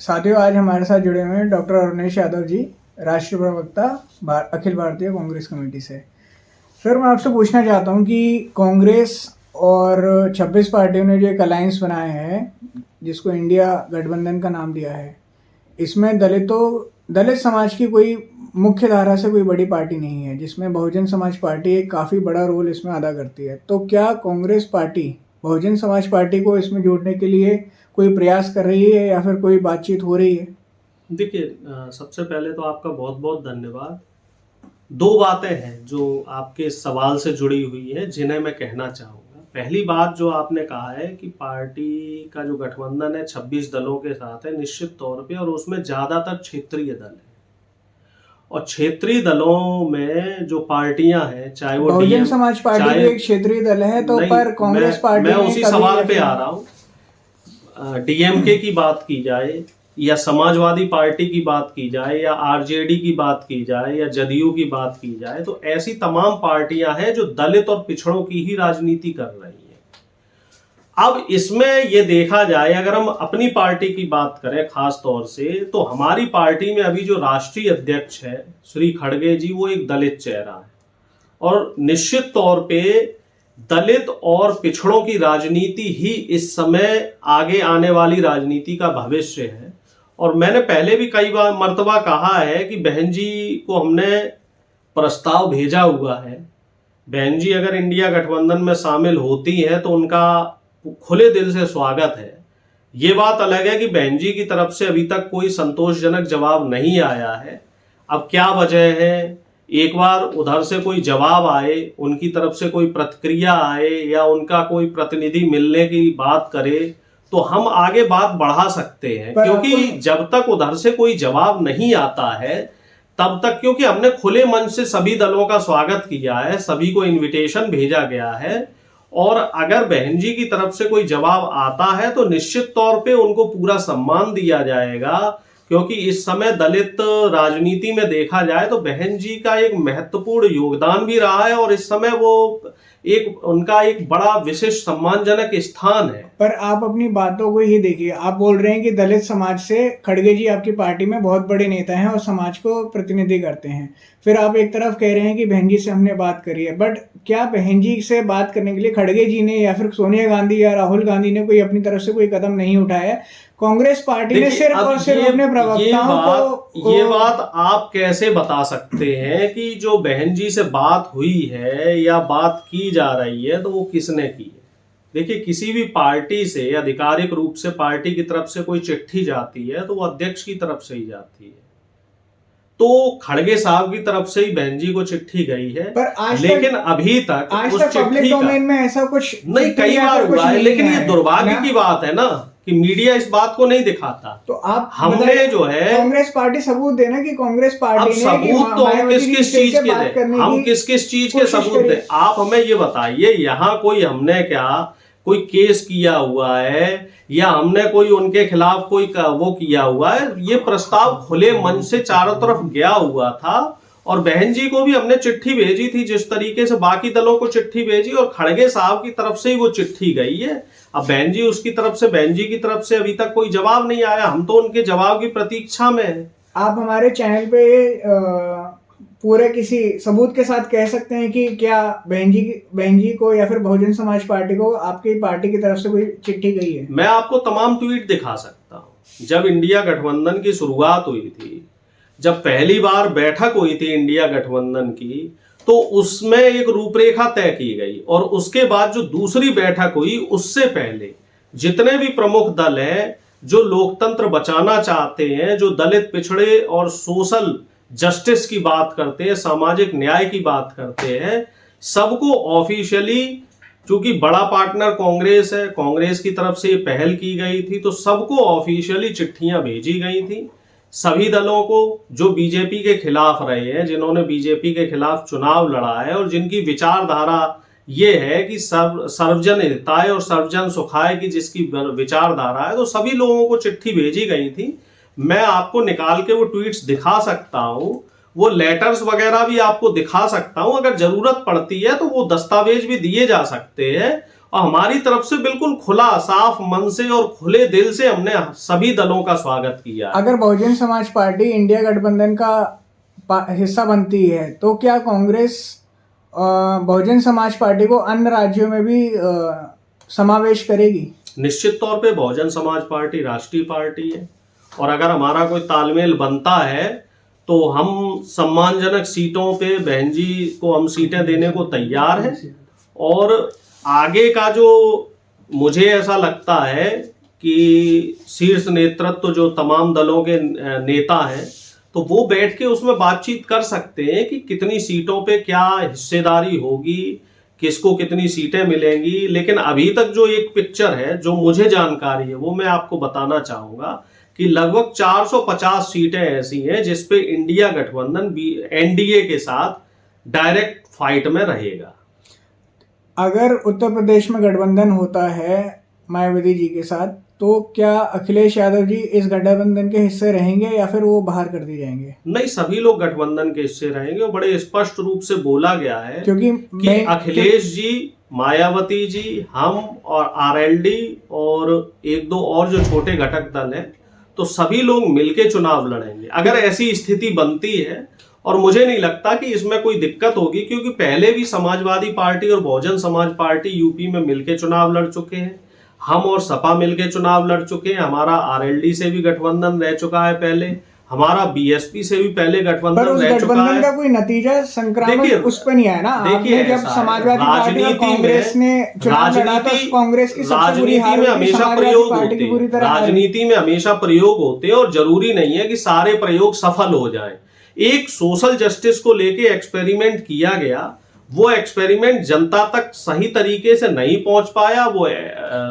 साथियों, आज हमारे साथ जुड़े हुए हैं डॉक्टर अरुणेश यादव जी, राष्ट्रीय प्रवक्ता अखिल भारतीय कांग्रेस कमेटी से। सर, मैं आपसे पूछना चाहता हूं कि कांग्रेस और 26 पार्टियों ने जो एक अलायंस बनाया है, जिसको इंडिया गठबंधन का नाम दिया है, इसमें दलित समाज की कोई मुख्य धारा से कोई बड़ी पार्टी नहीं है, जिसमें बहुजन समाज पार्टी एक काफ़ी बड़ा रोल इसमें अदा करती है। तो क्या कांग्रेस पार्टी बहुजन समाज पार्टी को इसमें जोड़ने के लिए कोई प्रयास कर रही है या फिर कोई बातचीत हो रही है? देखिए, सबसे पहले तो आपका बहुत बहुत धन्यवाद। दो बातें हैं जो आपके सवाल से जुड़ी हुई हैं जिन्हें मैं कहना चाहूँगा। पहली बात जो आपने कहा है कि पार्टी का जो गठबंधन है 26 दलों के साथ है, निश्चित तौर पे, और उसमें ज़्यादातर क्षेत्रीय दल हैं। और क्षेत्रीय दलों में जो पार्टियां हैं, चाहे वो बहुजन समाज पार्टी भी एक क्षेत्रीय दल है, तो नहीं, पर कांग्रेस पार्टी मैं ने उसी कभी सवाल पे आ रहा हूँ। डीएमके की बात की जाए या समाजवादी पार्टी की बात की जाए या आरजेडी की बात की जाए या जदयू की बात की जाए, तो ऐसी तमाम पार्टियां हैं जो दलित और पिछड़ों की ही राजनीति कर रही हैं। अब इसमें ये देखा जाए, अगर हम अपनी पार्टी की बात करें खास तौर से, तो हमारी पार्टी में अभी जो राष्ट्रीय अध्यक्ष है श्री खड़गे जी, वो एक दलित चेहरा है। और निश्चित तौर पे दलित और पिछड़ों की राजनीति ही इस समय आगे आने वाली राजनीति का भविष्य है। और मैंने पहले भी कई बार मर्तबा कहा है कि बहन जी को हमने प्रस्ताव भेजा हुआ है। बहन जी अगर इंडिया गठबंधन में शामिल होती हैं तो उनका खुले दिल से स्वागत है। ये बात अलग है कि बहन जी की तरफ से अभी तक कोई संतोषजनक जवाब नहीं आया है। अब क्या वजह है, एक बार उधर से कोई जवाब आए, उनकी तरफ से कोई प्रतिक्रिया आए या उनका कोई प्रतिनिधि मिलने की बात करे तो हम आगे बात बढ़ा सकते हैं। क्योंकि जब तक उधर से कोई जवाब नहीं आता है तब तक, क्योंकि हमने खुले मन से सभी दलों का स्वागत किया है, सभी को इनविटेशन भेजा गया है, और अगर बहन जी की तरफ से कोई जवाब आता है तो निश्चित तौर पे उनको पूरा सम्मान दिया जाएगा। क्योंकि इस समय दलित राजनीति में देखा जाए तो बहन जी का एक महत्वपूर्ण योगदान भी रहा है और इस समय वो उनका एक बड़ा विशिष्ट सम्मानजनक स्थान है। पर आप अपनी बातों को ही देखिए, आप बोल रहे हैं कि दलित समाज से खड़गे जी आपकी पार्टी में बहुत बड़े नेता हैं और समाज को प्रतिनिधि करते हैं। फिर आप एक तरफ कह रहे हैं कि बहन जी से हमने बात करी है, बट क्या बहन जी से बात करने के लिए खड़गे जी ने या फिर सोनिया गांधी या राहुल गांधी ने कोई अपनी तरफ से कोई कदम नहीं उठाया? कांग्रेस पार्टी ने सिर्फ और सिर्फ अपने प्रवक्ताओं को ये बात आप कैसे बता सकते हैं कि जो बहन जी से बात हुई है या बात की जा रही है तो वो किसने की है? देखिए, किसी भी पार्टी से आधिकारिक रूप से पार्टी की तरफ से कोई चिट्ठी जाती है तो वो अध्यक्ष की तरफ से ही जाती है। तो खड़गे साहब की तरफ से ही बहन जी को चिट्ठी गई है, लेकिन अभी तक उस चिट्ठी का में ऐसा कुछ नहीं, कई बार हुआ है, लेकिन ये दुर्भाग्य की बात है ना कि मीडिया इस बात को नहीं दिखाता। तो आप हमने जो है कांग्रेस पार्टी सबूत देना कि कांग्रेस पार्टी ने सबूत तो हम किस किस चीज के दें, हम किस किस चीज के सबूत दें? आप हमें ये बताइए, यहाँ कोई हमने क्या कोई केस किया हुआ है या हमने कोई उनके खिलाफ कोई वो किया हुआ है? ये प्रस्ताव खुले मन से चारों तरफ गया हुआ था और बहन जी को भी हमने चिट्ठी भेजी थी, जिस तरीके से बाकी दलों को चिट्ठी भेजी, और खड़गे साहब की तरफ से ही वो चिट्ठी गई है। अब बहन जी उसकी तरफ से, बहन जी की तरफ से अभी तक कोई जवाब नहीं आया। हम तो उनके जवाब की प्रतीक्षा में हैं। आप हमारे चैनल पे पूरे किसी सबूत के साथ कह सकते हैं कि क्या बहन जी को या फिर बहुजन समाज पार्टी को आपकी पार्टी की तरफ से कोई चिट्ठी गई है? मैं आपको तमाम ट्वीट दिखा सकता हूँ। जब इंडिया गठबंधन की शुरुआत हुई थी, जब पहली बार बैठक हुई थी इंडिया गठबंधन की, तो उसमें एक रूपरेखा तय की गई, और उसके बाद जो दूसरी बैठक हुई उससे पहले जितने भी प्रमुख दल हैं जो लोकतंत्र बचाना चाहते हैं, जो दलित पिछड़े और सोशल जस्टिस की बात करते हैं, सामाजिक न्याय की बात करते हैं, सबको ऑफिशियली, क्योंकि बड़ा पार्टनर कांग्रेस है, कांग्रेस की तरफ से ये पहल की गई थी, तो सबको ऑफिशियली चिट्ठियां भेजी गई थी। सभी दलों को जो बीजेपी के खिलाफ रहे हैं, जिन्होंने बीजेपी के खिलाफ चुनाव लड़ा है और जिनकी विचारधारा ये है कि सर्वजन हिताय और सर्वजन सुखाय की जिसकी विचारधारा है, तो सभी लोगों को चिट्ठी भेजी गई थी। मैं आपको निकाल के वो ट्वीट्स दिखा सकता हूं, वो लेटर्स वगैरह भी आपको दिखा सकता हूं। अगर जरूरत पड़ती है तो वो दस्तावेज भी दिए जा सकते हैं और हमारी तरफ से बिल्कुल खुला साफ मन से और खुले दिल से हमने सभी दलों का स्वागत किया। अगर बहुजन समाज पार्टी इंडिया गठबंधन का हिस्सा बनती है तो क्या कांग्रेस बहुजन समाज पार्टी को अन्य राज्यों में भी समावेश करेगी? निश्चित तौर पे बहुजन समाज पार्टी राष्ट्रीय पार्टी है और अगर हमारा कोई तालमेल बनता है तो हम सम्मानजनक सीटों पे बहन जी को हम सीटें देने को तैयार हैं। और आगे का जो मुझे ऐसा लगता है कि शीर्ष नेतृत्व जो तमाम दलों के नेता हैं तो वो बैठ के उसमें बातचीत कर सकते हैं कि कितनी सीटों पे क्या हिस्सेदारी होगी, किसको कितनी सीटें मिलेंगी। लेकिन अभी तक जो एक पिक्चर है, जो मुझे जानकारी है, वो मैं आपको बताना चाहूंगा कि लगभग 450 सीटें ऐसी हैं जिसपे इंडिया गठबंधन एनडीए के साथ डायरेक्ट फाइट में रहेगा। अगर उत्तर प्रदेश में गठबंधन होता है मायावती जी के साथ तो क्या अखिलेश यादव जी इस गठबंधन के हिस्से रहेंगे या फिर वो बाहर कर दिए जाएंगे? नहीं, सभी लोग गठबंधन के हिस्से रहेंगे और बड़े स्पष्ट रूप से बोला गया है कि अखिलेश जी, मायावती जी, हम और आरएलडी और एक दो और जो छोटे घटक दल हैं तो सभी लोग मिलके चुनाव लड़ेंगे अगर ऐसी स्थिति बनती है। और मुझे नहीं लगता कि इसमें कोई दिक्कत होगी क्योंकि पहले भी समाजवादी पार्टी और बहुजन समाज पार्टी यूपी में मिलके चुनाव लड़ चुके हैं, हम और सपा मिलके चुनाव लड़ चुके हैं, हमारा आरएलडी से भी गठबंधन रह चुका है, पहले हमारा बीएसपी से भी पहले गठबंधन रह चुका है। का कोई नतीजा संक्रामक उस पर नहीं आया ना। आपने जब समाजवादी पार्टी और कांग्रेस ने चुनाव लड़ा तो कांग्रेस की सबसे बुरी हार हुई, समाजवादी पार्टी की बुरी तरह राजनीति में हमेशा प्रयोग होते हैं और जरूरी नहीं है कि सारे प्रयोग सफल हो जाएं। एक सोशल जस्टिस को लेके एक्सपेरिमेंट किया गया, वो एक्सपेरिमेंट जनता तक सही तरीके से नहीं पहुंच पाया, वो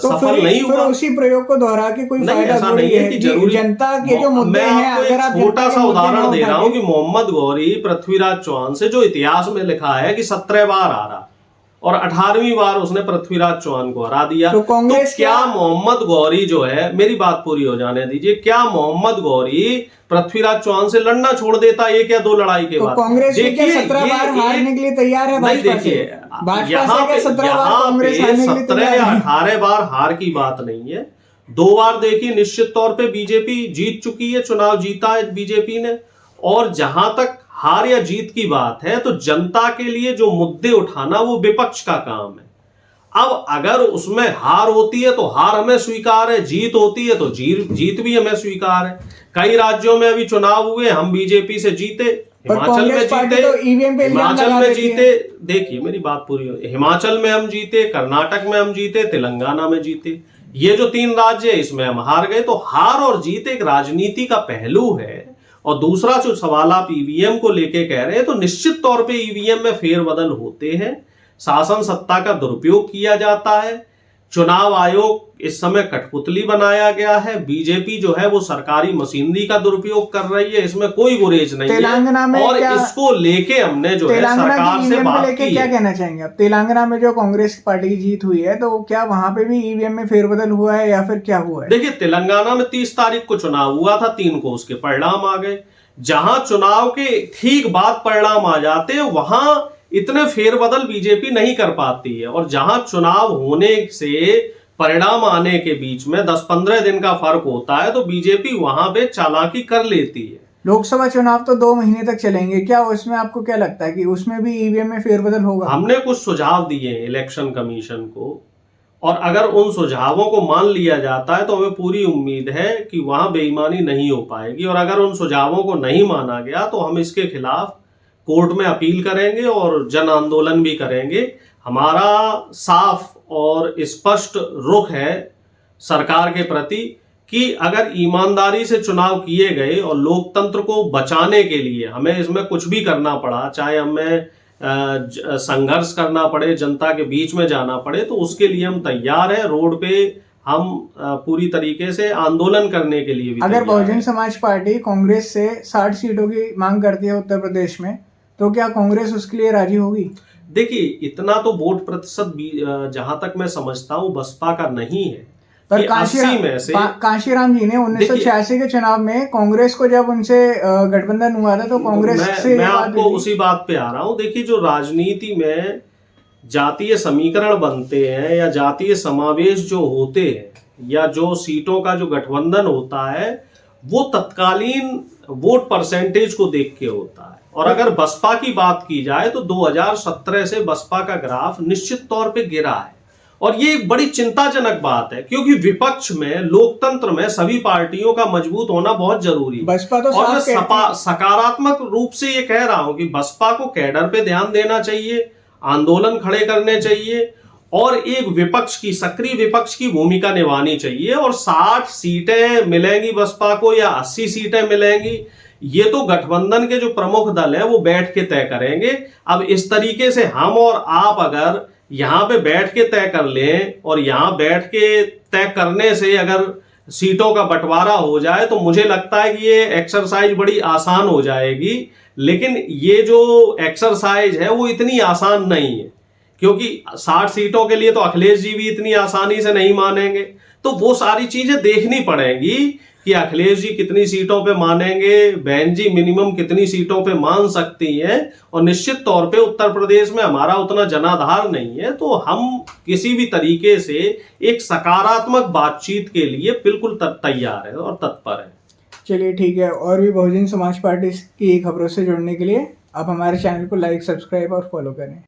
सफल नहीं हुआ। उसी प्रयोग को दोहरा के कोई फायदा ऐसा नहीं है कि जरूरी जनता के जो मुद्दे हैं, अगर आप छोटा सा उदाहरण दे रहा हूं कि मोहम्मद गौरी पृथ्वीराज चौहान से जो इतिहास में लिखा है कि 17 बार हारा और 18वीं बार उसने पृथ्वीराज चौहान को हरा दिया। तो कांग्रेस क्या मोहम्मद गौरी जो है, मेरी बात पूरी हो जाने दीजिए, क्या मोहम्मद गौरी पृथ्वीराज चौहान से लड़ना छोड़ देता एक या दो लड़ाई के बाद? कांग्रेस 17 बार हारने के लिए तैयार है। नहीं, देखिए यहाँ पे 17 या 18 बार हार की बात नहीं है। 2 बार देखिए निश्चित तौर पे बीजेपी जीत चुकी है, चुनाव जीता है बीजेपी ने। और जहां तक हार या जीत की बात है तो जनता के लिए जो मुद्दे उठाना वो विपक्ष का काम है। अब अगर उसमें हार होती है तो हार हमें स्वीकार है, जीत होती है तो जीत भी हमें स्वीकार है। कई राज्यों में अभी चुनाव हुए, हम बीजेपी से जीते, हिमाचल में जीते, हिमाचल में जीते, देखिए मेरी बात पूरी हो, हिमाचल में हम जीते, कर्नाटक में हम जीते, तेलंगाना में जीते। ये जो 3 राज्य है इसमें हम हार गए। तो हार और जीत एक राजनीति का पहलू है। और दूसरा जो सवाल आप ईवीएम को लेके कह रहे हैं तो निश्चित तौर पे ईवीएम में फेरबदल होते हैं, शासन सत्ता का दुरुपयोग किया जाता है, चुनाव आयोग इस समय कठपुतली बनाया गया है, बीजेपी जो है वो सरकारी मशीनरी का दुरुपयोग कर रही है, इसमें कोई गुरेज नहीं है। और इसको लेके हमने जो है सरकार से बात की। क्या कहना चाहेंगे आप? तेलंगाना में जो कांग्रेस पार्टी की जीत हुई है तो क्या वहां पे भी ईवीएम में फेरबदल हुआ है या फिर क्या हुआ है? देखिए तेलंगाना में 30 तारीख को चुनाव हुआ था, 3 को उसके परिणाम आ गए। जहां चुनाव के ठीक बाद परिणाम आ जाते हैं वहां इतने फेरबदल बीजेपी नहीं कर पाती है। और जहां चुनाव होने से परिणाम आने के बीच में 10-15 दिन का फर्क होता है तो बीजेपी वहां पे चालाकी कर लेती है। लोकसभा चुनाव तो 2 महीने तक चलेंगे, क्या उसमें आपको क्या लगता है कि उसमें भी ईवीएम में फेरबदल होगा? हमने कुछ सुझाव दिए हैं इलेक्शन कमीशन को और अगर उन सुझावों को मान लिया जाता है तो हमें पूरी उम्मीद है कि वहां बेईमानी नहीं हो पाएगी। और अगर उन सुझावों को नहीं माना गया तो हम इसके खिलाफ कोर्ट में अपील करेंगे और जन आंदोलन भी करेंगे। हमारा साफ और स्पष्ट रुख है सरकार के प्रति कि अगर ईमानदारी से चुनाव किए गए और लोकतंत्र को बचाने के लिए हमें इसमें कुछ भी करना पड़ा, चाहे हमें संघर्ष करना पड़े, जनता के बीच में जाना पड़े, तो उसके लिए हम तैयार हैं। रोड पे हम पूरी तरीके से आंदोलन करने के लिए भी। अगर बहुजन समाज पार्टी कांग्रेस से 60 सीटों की मांग करती है उत्तर प्रदेश में तो क्या कांग्रेस उसके लिए राजी होगी? देखिए इतना तो वोट प्रतिशत जहां तक मैं समझता हूं बसपा का नहीं है। पर कांशीराम जी ने 1986 के चुनाव में कांग्रेस को जब उनसे गठबंधन हुआ था तो कांग्रेस से मैं आपको उसी बात पे आ रहा हूं। देखिए जो राजनीति में जातीय समीकरण बनते हैं या जातीय समावेश जो होते हैं या जो सीटों का जो गठबंधन होता है वो तत्कालीन वोट परसेंटेज को देख के होता है। और अगर बसपा की बात की जाए तो 2017 से बसपा का ग्राफ निश्चित तौर पे गिरा है और ये एक बड़ी चिंताजनक बात है, क्योंकि विपक्ष में, लोकतंत्र में सभी पार्टियों का मजबूत होना बहुत जरूरी है। बसपा तो और मैं साफ सकारात्मक रूप से ये कह रहा हूं कि बसपा को कैडर पे ध्यान देना चाहिए, आंदोलन खड़े करने चाहिए और एक विपक्ष की, सक्रिय विपक्ष की भूमिका निभानी चाहिए। और 60 सीटें मिलेंगी बसपा को या 80 सीटें मिलेंगी, ये तो गठबंधन के जो प्रमुख दल है वो बैठ के तय करेंगे। अब इस तरीके से हम और आप अगर यहां पे बैठ के तय कर लें और यहां बैठ के तय करने से अगर सीटों का बंटवारा हो जाए तो मुझे लगता है कि ये एक्सरसाइज बड़ी आसान हो जाएगी। लेकिन ये जो एक्सरसाइज है वो इतनी आसान नहीं है, क्योंकि 60 सीटों के लिए तो अखिलेश जी भी इतनी आसानी से नहीं मानेंगे। तो वो सारी चीजें देखनी पड़ेंगी कि अखिलेश जी कितनी सीटों पे मानेंगे, बहन जी मिनिमम कितनी सीटों पे मान सकती हैं। और निश्चित तौर पे उत्तर प्रदेश में हमारा उतना जनाधार नहीं है, तो हम किसी भी तरीके से एक सकारात्मक बातचीत के लिए बिल्कुल तैयार है और तत्पर है। चलिए ठीक है, और भी बहुजन समाज पार्टी की खबरों से जुड़ने के लिए आप हमारे चैनल को लाइक, सब्सक्राइब और फॉलो करें।